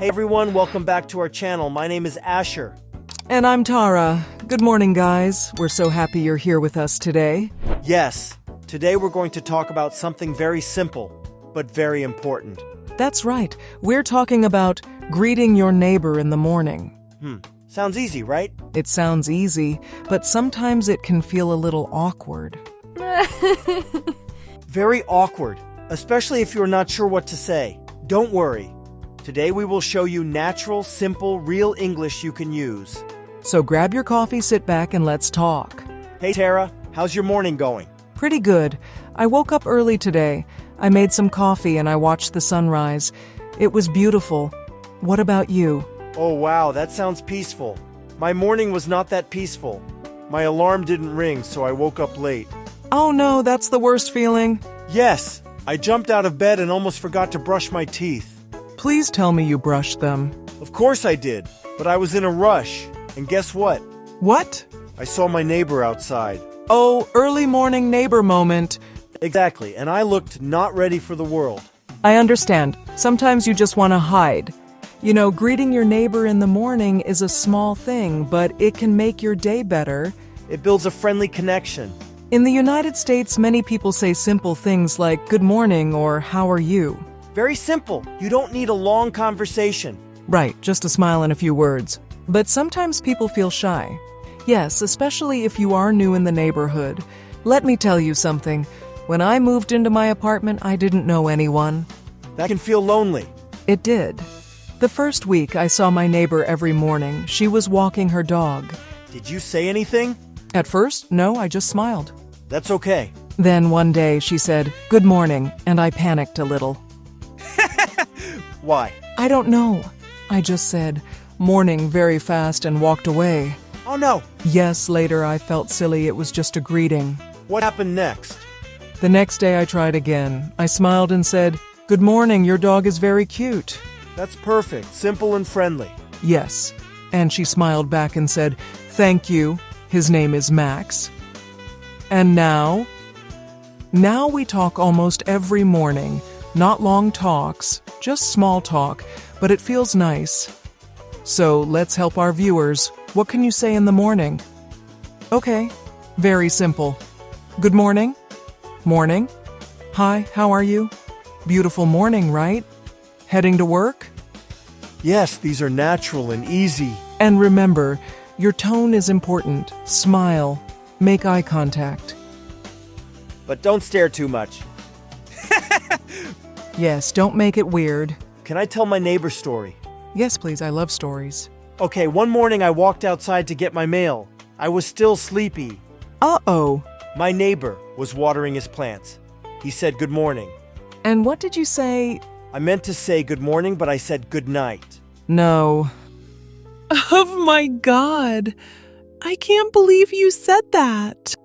Hey everyone, welcome back to our channel. My name is Asher. And I'm Taara. Good morning, guys. We're so happy you're here with us today. Yes, today we're going to talk about something very simple, but very important. That's right. We're talking about greeting your neighbor in the morning. Sounds easy, right? It sounds easy, but sometimes it can feel a little awkward. Very awkward, especially if you're not sure what to say. Don't worry. Today we will show you natural, simple, real English you can use. So grab your coffee, sit back, and let's talk. Hey Taara, how's your morning going? Pretty good. I woke up early today. I made some coffee and I watched the sunrise. It was beautiful. What about you? Oh wow, that sounds peaceful. My morning was not that peaceful. My alarm didn't ring, so I woke up late. Oh no, that's the worst feeling. Yes, I jumped out of bed and almost forgot to brush my teeth. Please tell me you brushed them. Of course I did, but I was in a rush. And guess what? What? I saw my neighbor outside. Oh, early morning neighbor moment. Exactly, and I looked not ready for the world. I understand. Sometimes you just want to hide. You know, greeting your neighbor in the morning is a small thing, but it can make your day better. It builds a friendly connection. In the United States, many people say simple things like good morning or how are you? Very simple. You don't need a long conversation. Right, just a smile and a few words. But sometimes people feel shy. Yes, especially if you are new in the neighborhood. Let me tell you something. When I moved into my apartment, I didn't know anyone. That can feel lonely. It did. The first week, I saw my neighbor every morning. She was walking her dog. Did you say anything? At first, no, I just smiled. That's okay. Then one day she said, "Good morning," and I panicked a little. Why? I don't know. I just said, "Morning," very fast and walked away. Oh no! Yes, later I felt silly. It was just a greeting. What happened next? The next day I tried again. I smiled and said, "Good morning, your dog is very cute." That's perfect, simple and friendly. Yes. And she smiled back and said, "Thank you. His name is Max." And now? Now we talk almost every morning. Not long talks, just small talk, but it feels nice. So let's help our viewers. What can you say in the morning? Okay, very simple. Good morning? Morning? Hi, how are you? Beautiful morning, right? Heading to work? Yes, these are natural and easy. And remember, your tone is important. Smile. Make eye contact. But don't stare too much. Yes, don't make it weird. Can I tell my neighbor's story? Yes, please, I love stories. Okay, one morning I walked outside to get my mail. I was still sleepy. Uh-oh. My neighbor was watering his plants. He said good morning. And what did you say? I meant to say good morning, but I said good night. No. Oh my God. I can't believe you said that.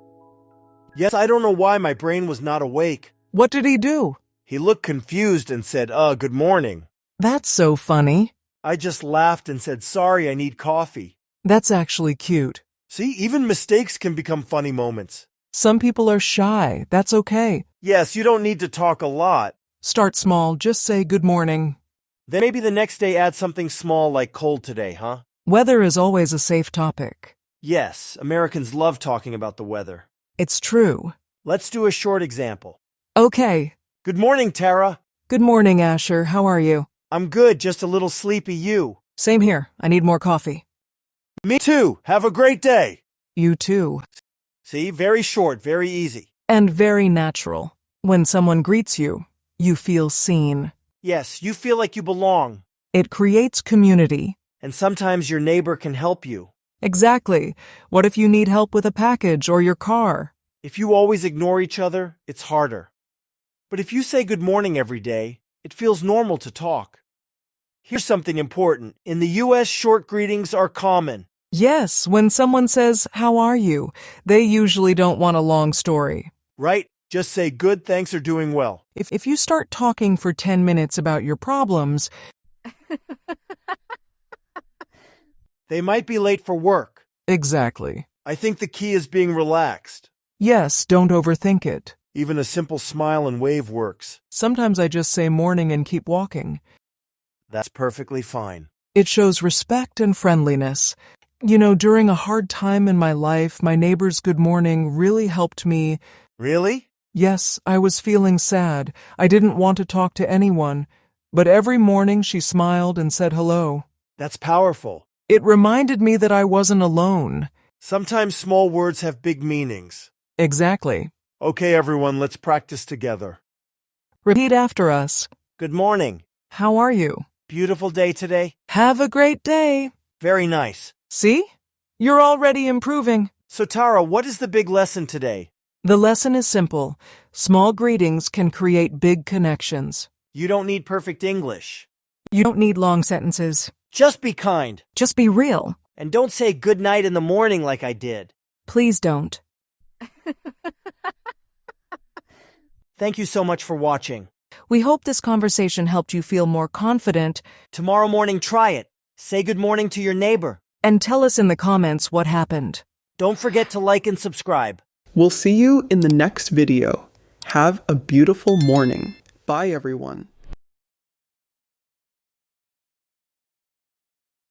Yes, I don't know why my brain was not awake. What did he do? He looked confused and said, good morning. That's so funny. I just laughed and said, sorry, I need coffee. That's actually cute. See, even mistakes can become funny moments. Some people are shy. That's okay. Yes, you don't need to talk a lot. Start small. Just say good morning. Then maybe the next day add something small like cold today, huh? Weather is always a safe topic. Yes, Americans love talking about the weather. It's true. Let's do a short example. Okay. Good morning, Taara. Good morning, Asher. How are you? I'm good, just a little sleepy. You? Same here. I need more coffee. Me too. Have a great day. You too. See, very short, very easy. And very natural. When someone greets you, you feel seen. Yes, you feel like you belong. It creates community. And sometimes your neighbor can help you. Exactly. What if you need help with a package or your car? If you always ignore each other, it's harder. But if you say good morning every day, it feels normal to talk. Here's something important. In the US, short greetings are common. Yes, when someone says, "How are you?" they usually don't want a long story. Right? Just say good, thanks, or doing well. If you start talking for 10 minutes about your problems, they might be late for work. Exactly. I think the key is being relaxed. Yes, don't overthink it. Even a simple smile and wave works. Sometimes I just say morning and keep walking. That's perfectly fine. It shows respect and friendliness. During a hard time in my life, my neighbor's good morning really helped me. Really? Yes, I was feeling sad. I didn't want to talk to anyone. But every morning she smiled and said hello. That's powerful. It reminded me that I wasn't alone. Sometimes small words have big meanings. Exactly. Okay, everyone, let's practice together. Repeat after us. Good morning. How are you? Beautiful day today? Have a great day. Very nice. See? You're already improving. So, Taara, what is the big lesson today? The lesson is simple. Small greetings can create big connections. You don't need perfect English. You don't need long sentences. Just be kind. Just be real. And don't say good night in the morning like I did. Please don't. Thank you so much for watching. We hope this conversation helped you feel more confident. Tomorrow morning, try it. Say good morning to your neighbor. And tell us in the comments what happened. Don't forget to like and subscribe. We'll see you in the next video. Have a beautiful morning. Bye, everyone.